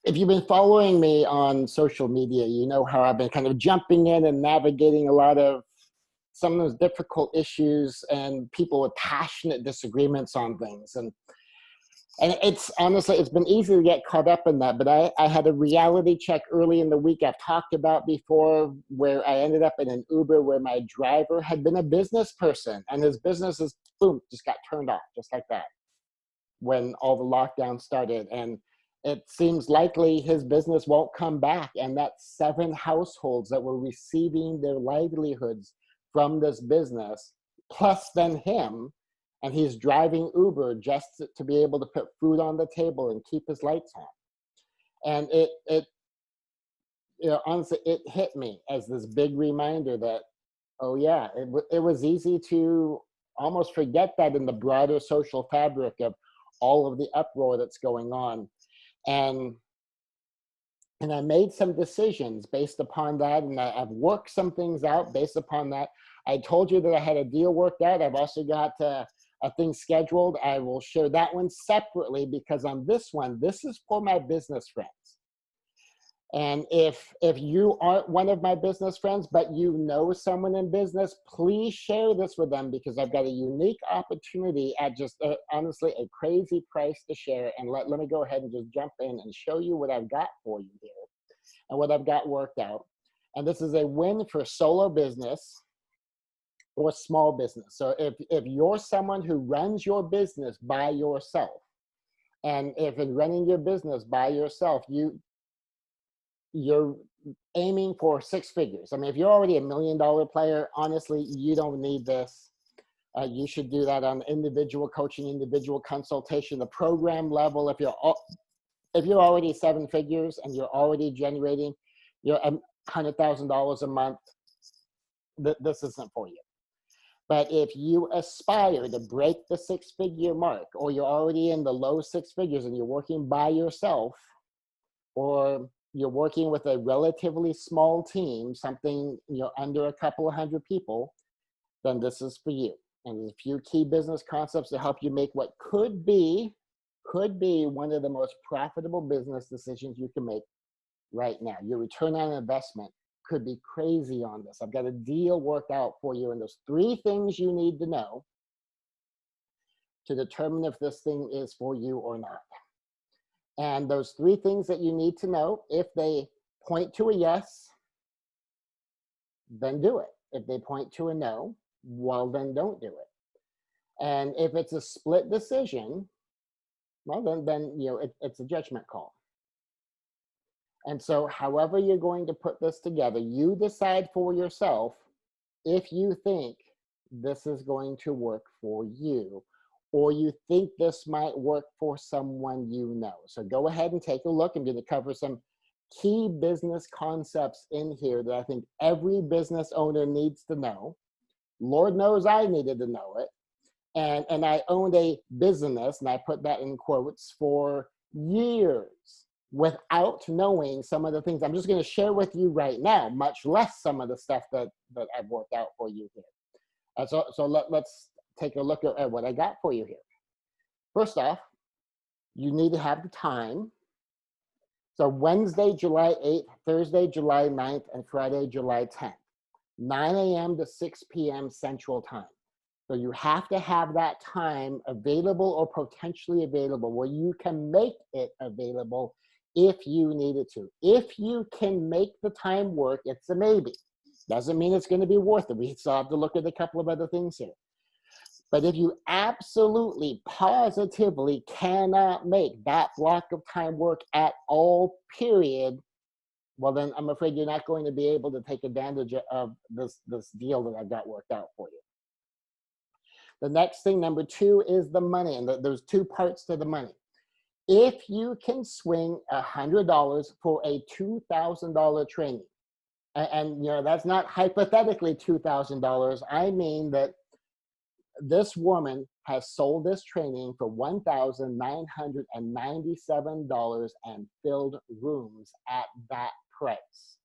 If you've been following me on social media, you know how I've been kind of jumping in and navigating a lot of some of those difficult issues and people with passionate disagreements on things. And it's honestly, it's been easy to get caught up in that. But I had a reality check early in the week I've talked about before, where I ended up in an Uber where my driver had been a business person and his business is, boom, just got turned off just like that when all the lockdown started. And it seems likely his business won't come back. And that's 7 households that were receiving their livelihoods from this business, plus then him. And he's driving Uber just to be able to put food on the table and keep his lights on. And honestly, it hit me as this big reminder that, oh yeah, it was easy to almost forget that in the broader social fabric of all of the uproar that's going on. And I made some decisions based upon that, and I've worked some things out based upon that. I told you that I had a deal worked out. I've also got a thing scheduled. I will share that one separately because on this one, this is for my business friends. And if you aren't one of my business friends, but you know someone in business, please share this with them because I've got a unique opportunity at just honestly a crazy price to share. And let me go ahead and just jump in and show you what I've got for you here and what I've got worked out. And this is a win for solo business or small business. So if you're someone who runs your business by yourself, and if in running your business by yourself, you're aiming for 6 figures. I mean, if you're already $1 million player, honestly, you don't need this. You should do that on individual coaching, individual consultation, the program level. If you're already 7 figures and you're already generating $100,000 a month, this isn't for you. But if you aspire to break the 6-figure mark, or you're already in the low 6 figures and you're working by yourself, or you're working with a relatively small team, something under a couple of hundred people, then this is for you. And there's a few key business concepts to help you make what could be one of the most profitable business decisions you can make right now. Your return on investment could be crazy on this. I've got a deal worked out for you, and there's 3 things you need to know to determine if this thing is for you or not. And those 3 things that you need to know, if they point to a yes, then do it. If they point to a no, well, then don't do it. And if it's a split decision, well, then it's a judgment call. And so however you're going to put this together, you decide for yourself if you think this is going to work for you, or you think this might work for someone you know. So go ahead and take a look. I'm going to cover some key business concepts in here that I think every business owner needs to know. Lord knows I needed to know it. And I owned a business, and I put that in quotes, for years without knowing some of the things I'm just going to share with you right now, much less some of the stuff that I've worked out for you here. So let's take a look at what I got for you here. First off, you need to have the time. So Wednesday, July 8th, Thursday, July 9th, and Friday, July 10th, 9 a.m. to 6 p.m. Central Time. So you have to have that time available or potentially available where you can make it available if you needed to. If you can make the time work, it's a maybe. Doesn't mean it's going to be worth it. We still have to look at a couple of other things here. But if you absolutely, positively cannot make that block of time work at all, period, well, then I'm afraid you're not going to be able to take advantage of this deal that I've got worked out for you. The next thing, number 2, is the money. And there's 2 parts to the money. If you can swing $100 for a $2,000 training, and that's not hypothetically $2,000, I mean that this woman has sold this training for $1,997 and filled rooms at that price.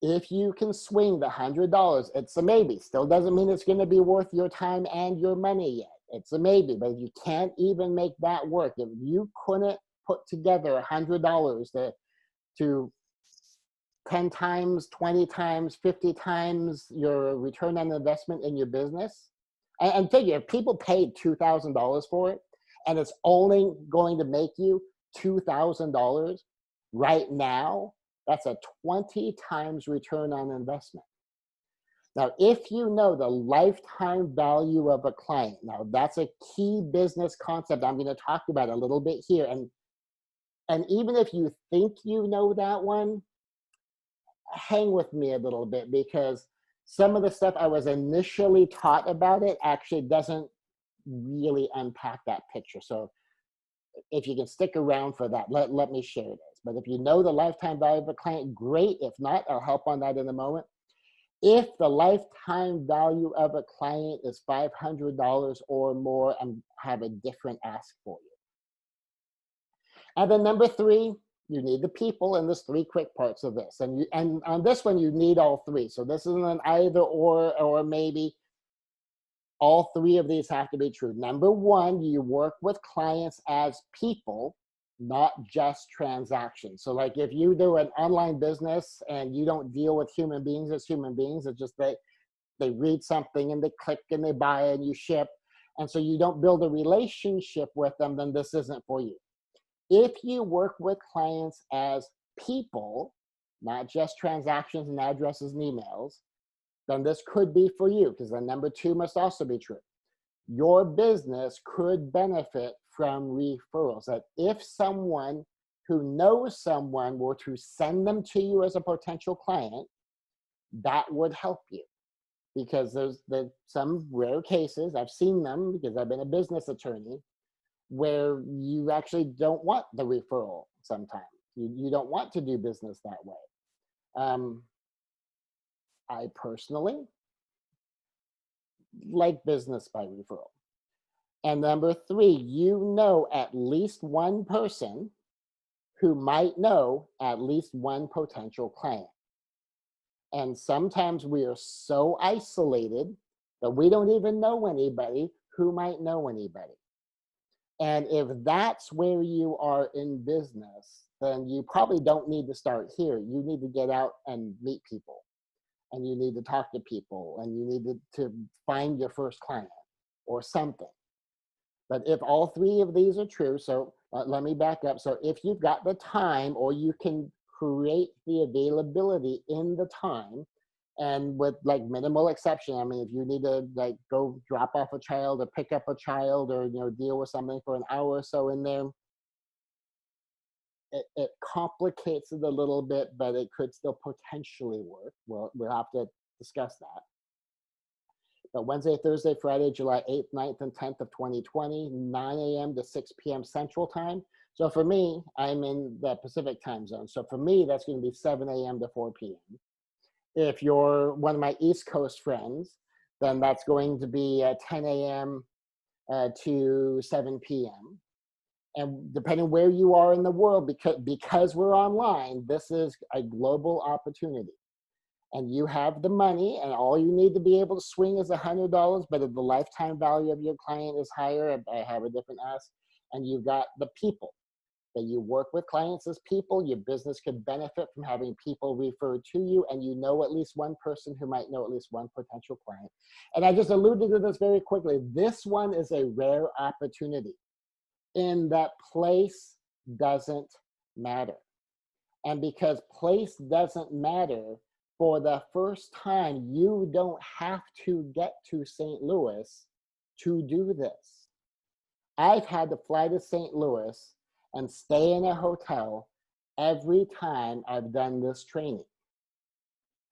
If you can swing the $100, it's a maybe. Still doesn't mean it's going to be worth your time and your money yet. It's a maybe, but if you can't even make that work, if you couldn't put together $100 to 10 times, 20 times, 50 times your return on investment in your business. And figure, if people paid $2,000 for it, and it's only going to make you $2,000 right now, that's a 20 times return on investment. Now, if you know the lifetime value of a client, now that's a key business concept I'm going to talk about a little bit here. And even if you think you know that one, hang with me a little bit, because some of the stuff I was initially taught about it actually doesn't really unpack that picture. So if you can stick around for that, let me share this. But if you know the lifetime value of a client, great. If not, I'll help on that in a moment. If the lifetime value of a client is $500 or more, I have a different ask for you. And then number three, you need the people, and there's three quick parts of this. And on this one, you need all three. So this isn't an either or maybe. All three of these have to be true. Number one, you work with clients as people, not just transactions. So like if you do an online business and you don't deal with human beings as human beings, it's just they read something and they click and they buy and you ship. And so you don't build a relationship with them, then this isn't for you. If you work with clients as people, not just transactions and addresses and emails, then this could be for you, because then number two must also be true. Your business could benefit from referrals. That if someone who knows someone were to send them to you as a potential client, that would help you. Because there's some rare cases, I've seen them because I've been a business attorney, where you actually don't want the referral sometimes. You don't want to do business that way. I personally like business by referral. And number three, you know at least one person who might know at least one potential client. And sometimes we are so isolated that we don't even know anybody who might know anybody. And if that's where you are in business, then you probably don't need to start here. You need to get out and meet people. And you need to talk to people, and you need to find your first client or something. But if all three of these are true, so let me back up. So if you've got the time, or you can create the availability in the time, and with like minimal exception, I mean, if you need to like go drop off a child or pick up a child, or deal with something for an hour or so in there, it complicates it a little bit, but it could still potentially work. We'll have to discuss that. But Wednesday, Thursday, Friday, July 8th, 9th, and 10th of 2020, 9 a.m. to 6 p.m. Central Time. So for me, I'm in the Pacific time zone. So for me, that's going to be 7 a.m. to 4 p.m. If you're one of my East Coast friends, then that's going to be 10 a.m. To 7 p.m. And depending where you are in the world, because we're online, this is a global opportunity. And you have the money, and all you need to be able to swing is $100. But if the lifetime value of your client is higher, I have a different ask. And you've got the people that you work with clients as people. Your business could benefit from having people referred to you, and you know at least one person who might know at least one potential client. And I just alluded to this very quickly. This one is a rare opportunity, in that place doesn't matter. And because place doesn't matter, for the first time, you don't have to get to St. Louis to do this. I've had to fly to St. Louis and stay in a hotel every time I've done this training.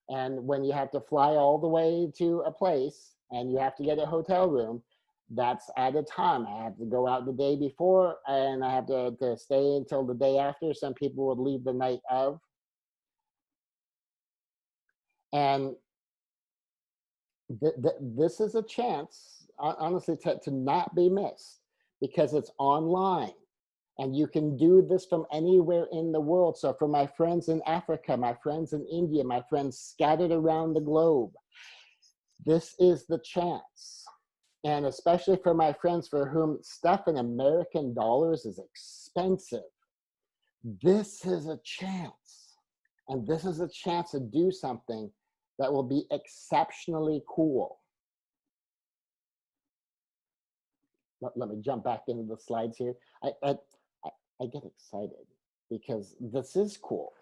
And when you have to fly all the way to a place and you have to get a hotel room, that's at a time. I have to go out the day before, and I have to stay until the day after. Some people would leave the night of. And this is a chance, honestly, to not be missed, because it's online. And you can do this from anywhere in the world. So for my friends in Africa, my friends in India, my friends scattered around the globe, this is the chance. And especially for my friends for whom stuff in American dollars is expensive. This is a chance. And this is a chance to do something that will be exceptionally cool. Let me jump back into the slides here. I get excited because this is cool.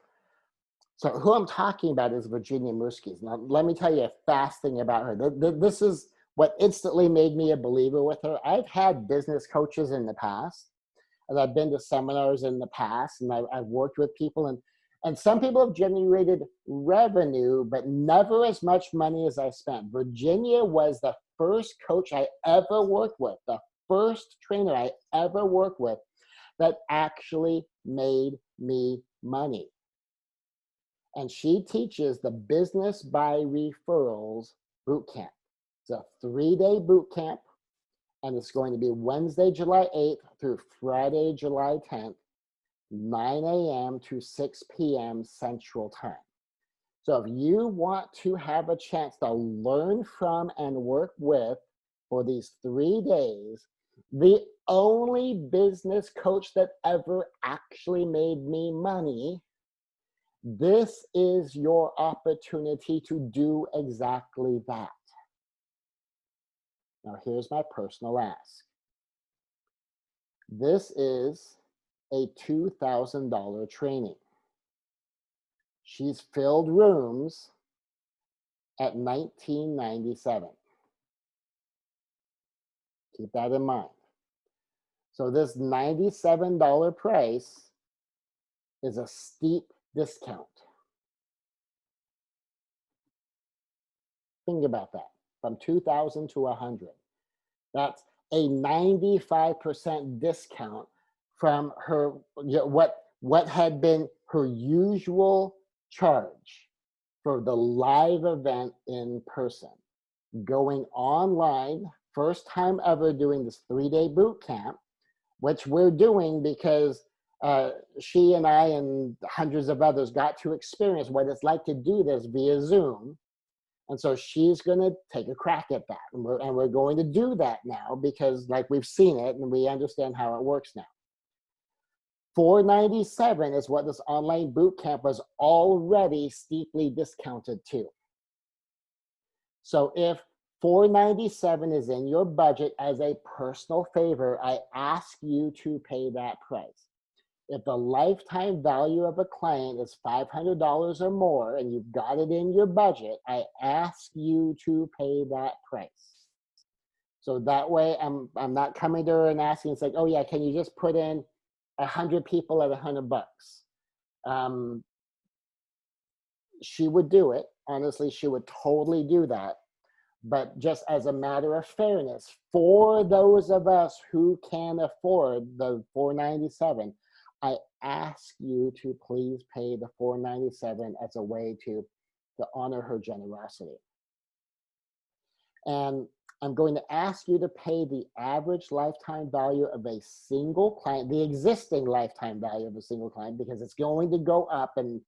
So who I'm talking about is Virginia Muskies. Now, let me tell you a fast thing about her. This is what instantly made me a believer with her. I've had business coaches in the past, and I've been to seminars in the past, and I've worked with people, and some people have generated revenue, but never as much money as I spent. Virginia was the first coach I ever worked with, the first trainer I ever worked with that actually made me money. And she teaches the Business by Referrals boot camp. It's a 3-day boot camp, and it's going to be Wednesday, July 8th through Friday, July 10th, 9 a.m. to 6 p.m. Central Time. So if you want to have a chance to learn from and work with for these 3 days, the only business coach that ever actually made me money, this is your opportunity to do exactly that. Now, here's my personal ask. This is a $2,000 training. She's filled rooms at $19.97. Keep that in mind. So this $97 price is a steep discount. Think about that. From 2,000 to 100. That's a 95% discount from her, what had been her usual charge for the live event in person. Going online, first time ever doing this 3-day boot camp, which we're doing because she and I and hundreds of others got to experience what it's like to do this via Zoom. And so she's going to take a crack at that. And we're going to do that now because like we've seen it and we understand how it works now. $497 is what this online boot camp was already steeply discounted to. So if $497 is in your budget, as a personal favor, I ask you to pay that price. If the lifetime value of a client is $500 or more and you've got it in your budget, I ask you to pay that price. So that way I'm not coming to her and asking, it's like, oh yeah, can you just put in 100 people at $100? She would do it. Honestly, she would totally do that. But just as a matter of fairness, for those of us who can afford the $497, I ask you to please pay the $497 as a way to honor her generosity. And I'm going to ask you to pay the average lifetime value of a single client, the existing lifetime value of a single client, because it's going to go up. And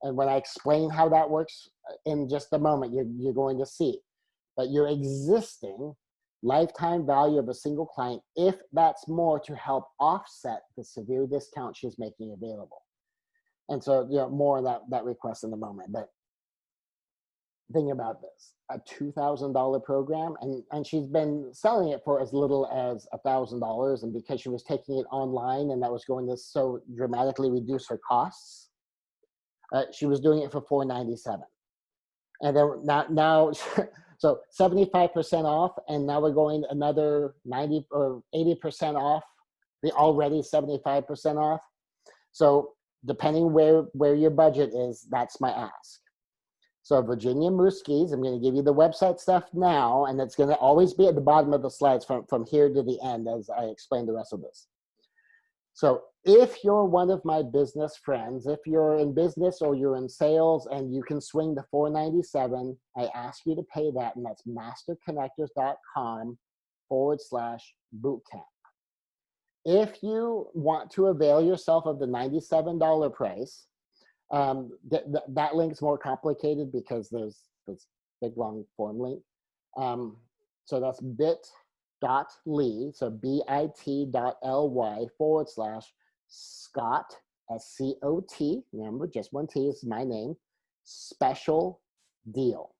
when I explain how that works in just a moment, you're going to see. But your existing lifetime value of a single client, if that's more, to help offset the severe discount she's making available. And so, more of that request in a moment. But think about this, a $2,000 program, and she's been selling it for as little as $1,000. And because she was taking it online and that was going to so dramatically reduce her costs, she was doing it for $497. And then now so 75% off, and now we're going another 90 or 80% off the already 75% off. So depending where your budget is, that's my ask. So Virginia Muskies, I'm going to give you the website stuff now, and it's going to always be at the bottom of the slides from here to the end as I explain the rest of this. So if you're one of my business friends, if you're in business or you're in sales and you can swing the $497, I ask you to pay that, and that's masterconnectors.com/bootcamp. If you want to avail yourself of the $97 price, that link's more complicated because there's this big long form link. So that's bit.ly, so bit.ly/Scott SCOT, remember, just one T is my name, special deal.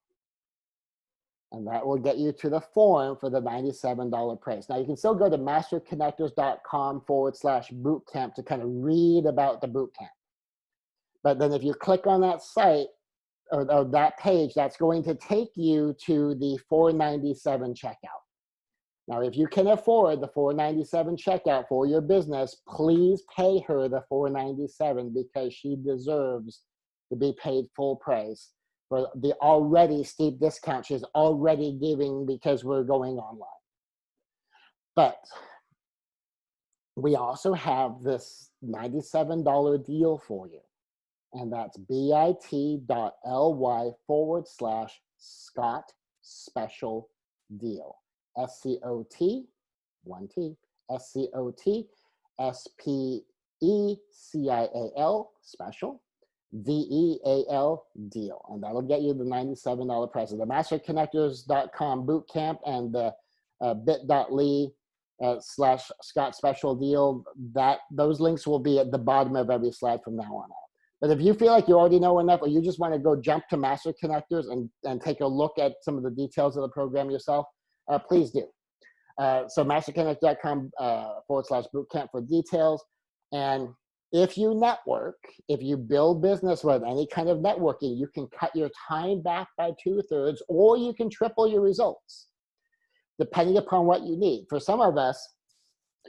And that will get you to the form for the $97 price. Now, you can still go to masterconnectors.com/bootcamp to kind of read about the bootcamp. But then if you click on that site or that page, that's going to take you to the $497 checkout. Now, if you can afford the $497 checkout for your business, please pay her the $497 because she deserves to be paid full price for the already steep discount she's already giving because we're going online. But we also have this $97 deal for you. And that's bit.ly/Scott special deal. SCOT, one T, SCOT, SPECIAL, special, DEAL, deal. And that'll get you the $97 price. The masterconnectors.com bootcamp and the bit.ly/Scott special deal, those links will be at the bottom of every slide from now on out. But if you feel like you already know enough, or you just want to go jump to Master Connectors and take a look at some of the details of the program yourself, please do. So masterconnect.com/bootcamp for details. And if you network, if you build business with any kind of networking, you can cut your time back by 2/3, or you can triple your results, depending upon what you need. For some of us,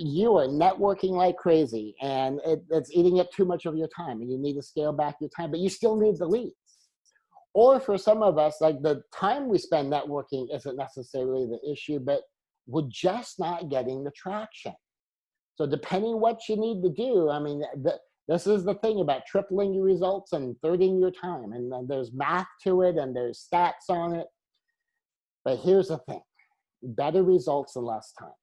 you are networking like crazy and it's eating up too much of your time and you need to scale back your time, but you still need the leads. Or for some of us, like the time we spend networking isn't necessarily the issue, but we're just not getting the traction. So depending what you need to do, I mean, this is the thing about tripling your results and thirding your time. And then there's math to it and there's stats on it. But here's the thing, better results in less time.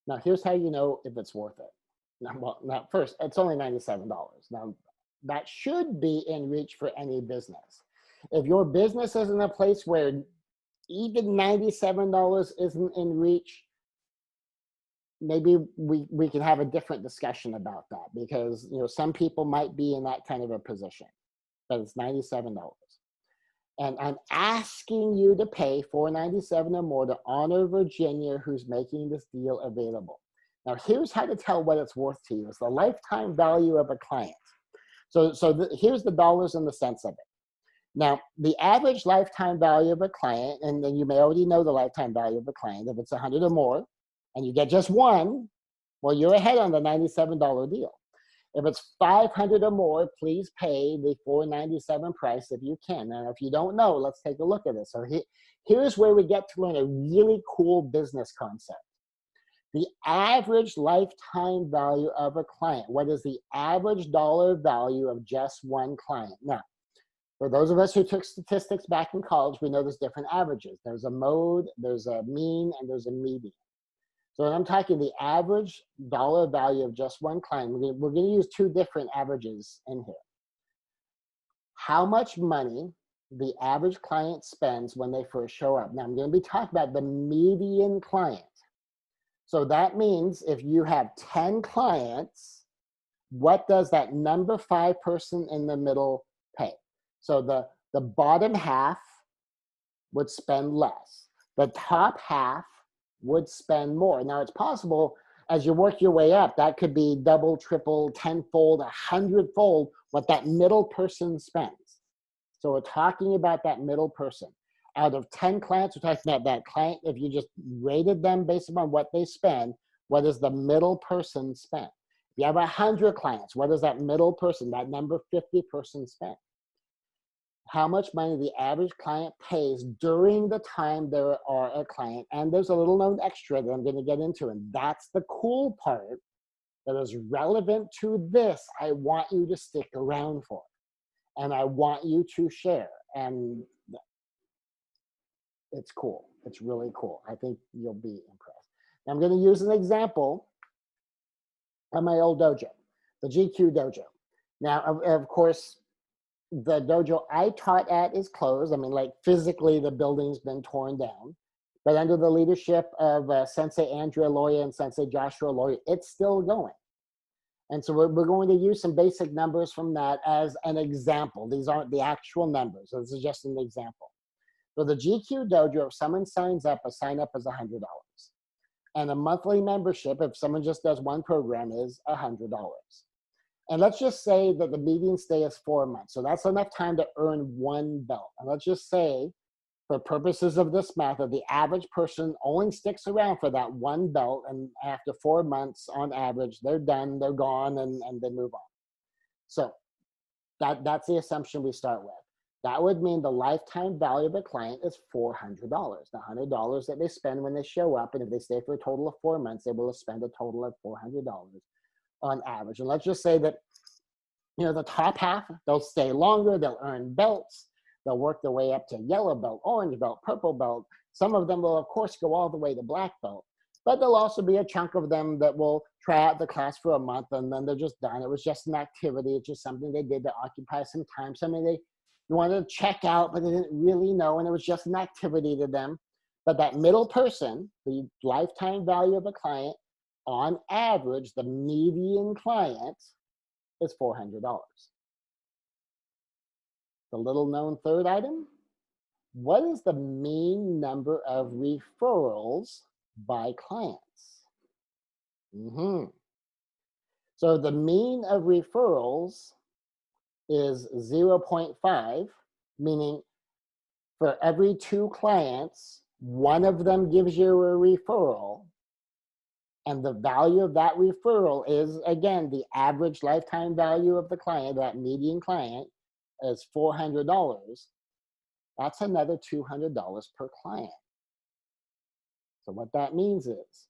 Now, here's how you know if it's worth it. Now, first, it's only $97. Now, that should be in reach for any business. If your business is in a place where even $97 isn't in reach, maybe we can have a different discussion about that, because some people might be in that kind of a position, but it's $97. And I'm asking you to pay $497 or more to honor Virginia, who's making this deal available. Now, here's how to tell what it's worth to you. It's the lifetime value of a client. So here's the dollars and the cents of it. Now, the average lifetime value of a client, and then you may already know the lifetime value of a client, if it's 100 or more, and you get just one, well, you're ahead on the $97 deal. If it's 500 or more, please pay the $497 price if you can. And if you don't know, let's take a look at this. So here's where we get to learn a really cool business concept. The average lifetime value of a client. What is the average dollar value of just one client? Now, for those of us who took statistics back in college, we know there's different averages. There's a mode, there's a mean, and there's a median. So when I'm talking the average dollar value of just one client, we're going to use two different averages in here. How much money the average client spends when they first show up. Now, I'm going to be talking about the median client. So that means if you have 10 clients, what does that number 5 person in the middle pay? So the bottom half would spend less. The top half would spend more. Now, it's possible as you work your way up, that could be double, triple, 10-fold, 100-fold what that middle person spends. So we're talking about that middle person. Out of 10 clients, we're talking about that client. If you just rated them based upon what they spend, what does the middle person spend? If you have 100 clients, what does that middle person, that number 50 person spend? How much money the average client pays during the time they are a client. And there's a little known extra that I'm going to get into. And that's the cool part that is relevant to this. I want you to stick around for. And I want you to share. And it's cool. It's really cool. I think you'll be impressed. Now, I'm going to use an example of my old dojo, the GQ dojo. Now, of course, the dojo I taught at is closed. I mean, like physically, the building's been torn down. But under the leadership of Sensei Andrea Loya and Sensei Joshua Loya, it's still going. And so we're going to use some basic numbers from that as an example. These aren't the actual numbers. So this is just an example. For the GQ Dojo, if someone signs up, a sign up is $100. And a monthly membership, if someone just does one program, is $100. And let's just say that the median stay is 4 months. So that's enough time to earn one belt. And let's just say, for purposes of this math, that the average person only sticks around for that one belt, and after 4 months on average, they're done, they're gone, and they move on. So that's the assumption we start with. That would mean the lifetime value of a client is $400. The $100 that they spend when they show up, and if they stay for a total of 4 months, they will spend a total of $400 on average. And let's just say that, the top half, they'll stay longer, they'll earn belts, they'll work their way up to yellow belt, orange belt, purple belt. Some of them will, of course, go all the way to black belt, but there'll also be a chunk of them that will try out the class for a month and then they're just done. It was just an activity. It's just something they did to occupy some time, something they wanted to check out, but they didn't really know, and it was just an activity to them. But that middle person, the lifetime value of a client, on average, the median client is $400. The little known third item, what is the mean number of referrals by clients? So the mean of referrals is 0.5, meaning for every 2 clients, one of them gives you a referral, and the value of that referral is, again, the average lifetime value of the client, that median client, is $400. That's another $200 per client. So what that means is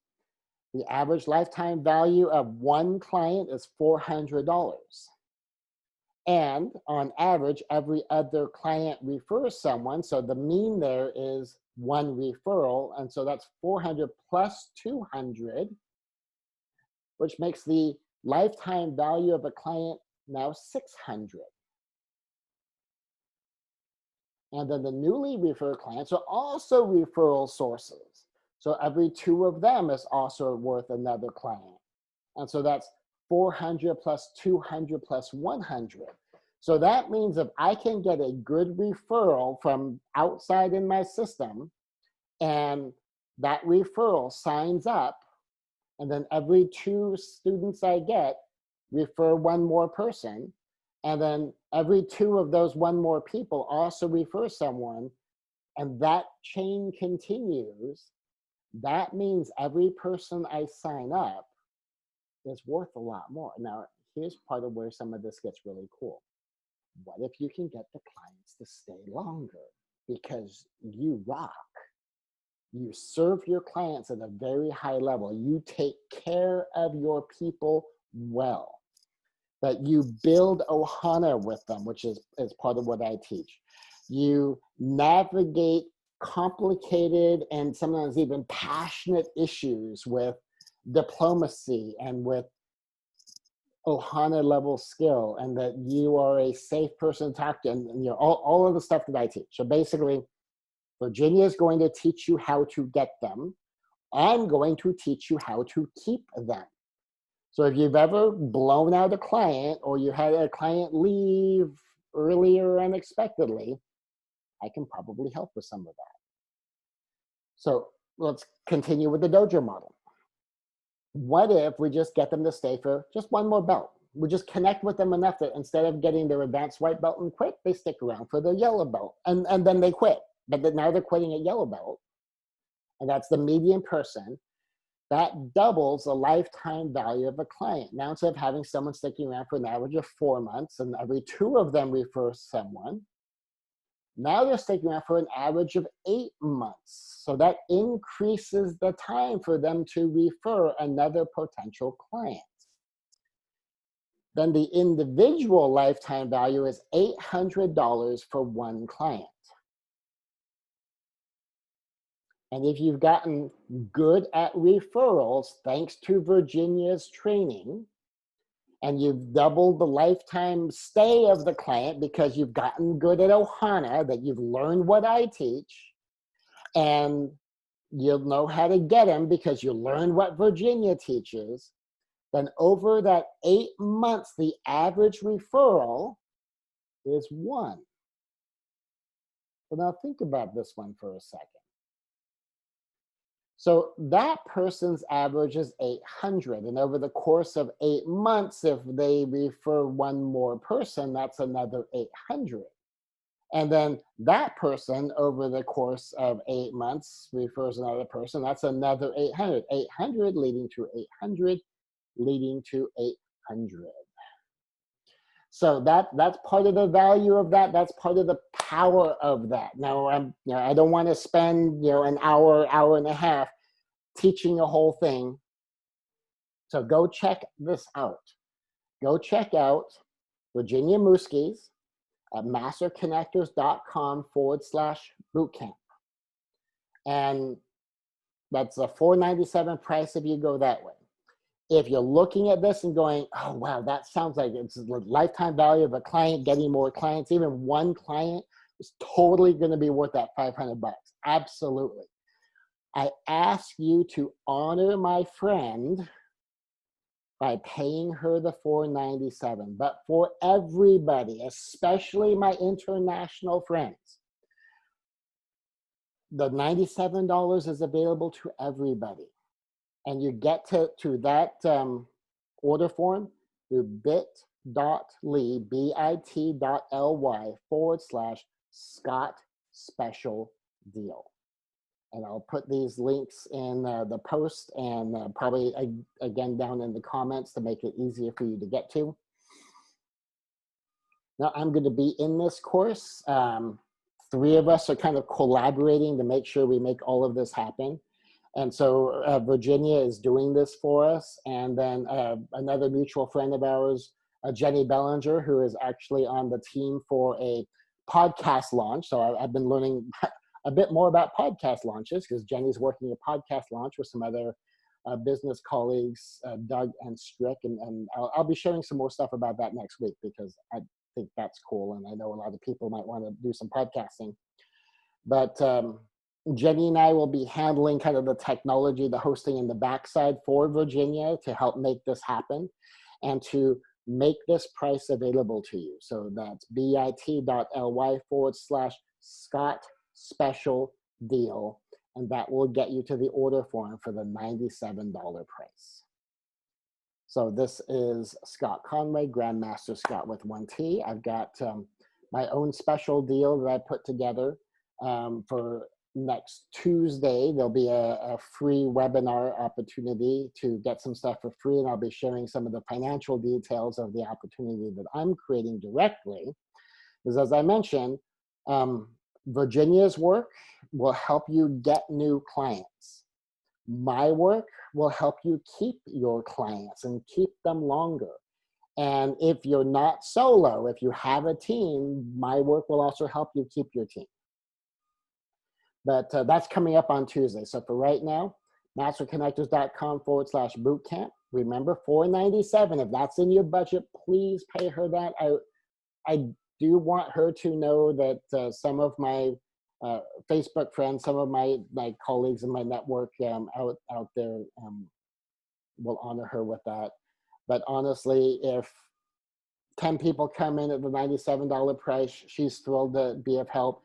the average lifetime value of one client is $400. And on average, every other client refers someone. So the mean there is 1 referral. And so that's 400 plus 200, which makes the lifetime value of a client now 600. And then the newly referred clients are also referral sources. So every 2 of them is also worth another client. And so that's 400 plus 200 plus 100. So that means if I can get a good referral from outside in my system, and that referral signs up, and then every 2 students I get refer 1 more person, and then every 2 of those 1 more people also refer someone, and that chain continues, that means every person I sign up is worth a lot more. Now, here's part of where some of this gets really cool. What if you can get the clients to stay longer? Because you rock. You serve your clients at a very high level. You take care of your people well. That you build ohana with them, which is part of what I teach. You navigate complicated and sometimes even passionate issues with diplomacy and with ohana level skill, and that you are a safe person to talk to, and all of the stuff that I teach. So basically, Virginia is going to teach you how to get them. I'm going to teach you how to keep them. So if you've ever blown out a client, or you had a client leave early or unexpectedly, I can probably help with some of that. So let's continue with the dojo model. What if we just get them to stay for just 1 more belt? We just connect with them enough that instead of getting their advanced white belt and quit, they stick around for their yellow belt, and then they quit. But now they're quitting at yellow belt, and that's the median person. That doubles the lifetime value of a client. Now, instead of having someone sticking around for an average of 4 months and every 2 of them refer someone, now they're sticking around for an average of 8 months. So that increases the time for them to refer another potential client. Then the individual lifetime value is $800 for 1 client. And if you've gotten good at referrals, thanks to Virginia's training, and you've doubled the lifetime stay of the client because you've gotten good at ohana, that you've learned what I teach, and you'll know how to get them because you learned what Virginia teaches, then over that 8 months, the average referral is 1. So now think about this one for a second. So that person's average is 800. And over the course of 8 months, if they refer one more person, that's another 800. And then that person over the course of 8 months refers another person, that's another 800. 800 leading to 800, leading to 800. So that's part of the value of that. That's part of the power of that. Now, I don't want to spend an hour, hour and a half teaching the whole thing. So go check this out. Go check out Virginia Muskies at masterconnectors.com/bootcamp. And that's a $497 price if you go that way. If you're looking at this and going, oh, wow, that sounds like it's the lifetime value of a client, getting more clients, even one client is totally going to be worth that $500. Absolutely. I ask you to honor my friend by paying her the $497. But for everybody, especially my international friends, the $97 is available to everybody. And you get to that order form through bit.ly, bit.ly/Scott special deal. And I'll put these links in the post and probably again down in the comments to make it easier for you to get to. Now I'm going to be in this course. 3 of us are kind of collaborating to make sure we make all of this happen. And so Virginia is doing this for us. And then another mutual friend of ours, Jenny Bellinger, who is actually on the team for a podcast launch. So I've been learning a bit more about podcast launches because Jenny's working a podcast launch with some other business colleagues, Doug and Strick. And I'll be sharing some more stuff about that next week because I think that's cool. And I know a lot of people might want to do some podcasting. But Jenny and I will be handling kind of the technology, the hosting and the backside for Virginia to help make this happen and to make this price available to you. So that's bit.ly/Scott special deal. And that will get you to the order form for the $97 price. So this is Scott Conway, Grandmaster Scott with 1 T. I've got my own special deal that I put together for next Tuesday. There'll be a free webinar opportunity to get some stuff for free, and I'll be sharing some of the financial details of the opportunity that I'm creating directly. Because as I mentioned, Virginia's work will help you get new clients. My work will help you keep your clients and keep them longer. And if you're not solo, if you have a team, my work will also help you keep your team. But that's coming up on Tuesday. So for right now, masterconnectors.com/bootcamp. Remember, $497. If that's in your budget, please pay her that. I do want her to know that some of my Facebook friends, some of my colleagues in my network out there will honor her with that. But honestly, if 10 people come in at the $97 price, she's thrilled to be of help.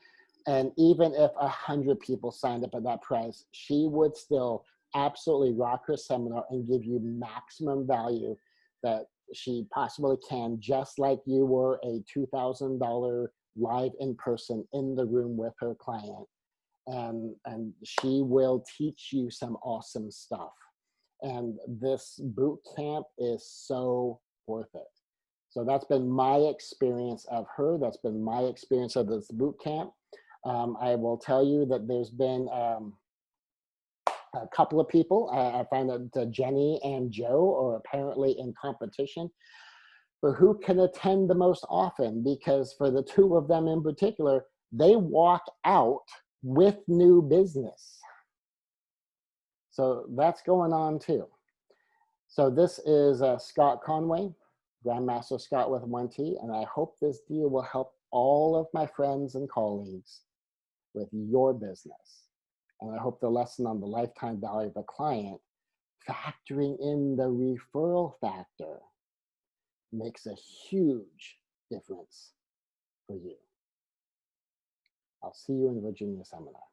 And even if 100 people signed up at that price, she would still absolutely rock her seminar and give you maximum value that she possibly can, just like you were a $2,000 live in person in the room with her client. And she will teach you some awesome stuff. And this boot camp is so worth it. So that's been my experience of her. That's been my experience of this boot camp. I will tell you that there's been a couple of people. I find that Jenny and Joe are apparently in competition for who can attend the most often, because for the 2 of them in particular, they walk out with new business. So that's going on too. So this is Scott Conway, Grandmaster Scott with 1 T, and I hope this deal will help all of my friends and colleagues with your business. And I hope the lesson on the lifetime value of a client Factoring in the referral factor makes a huge difference for you. I'll see you in the Virginia seminar.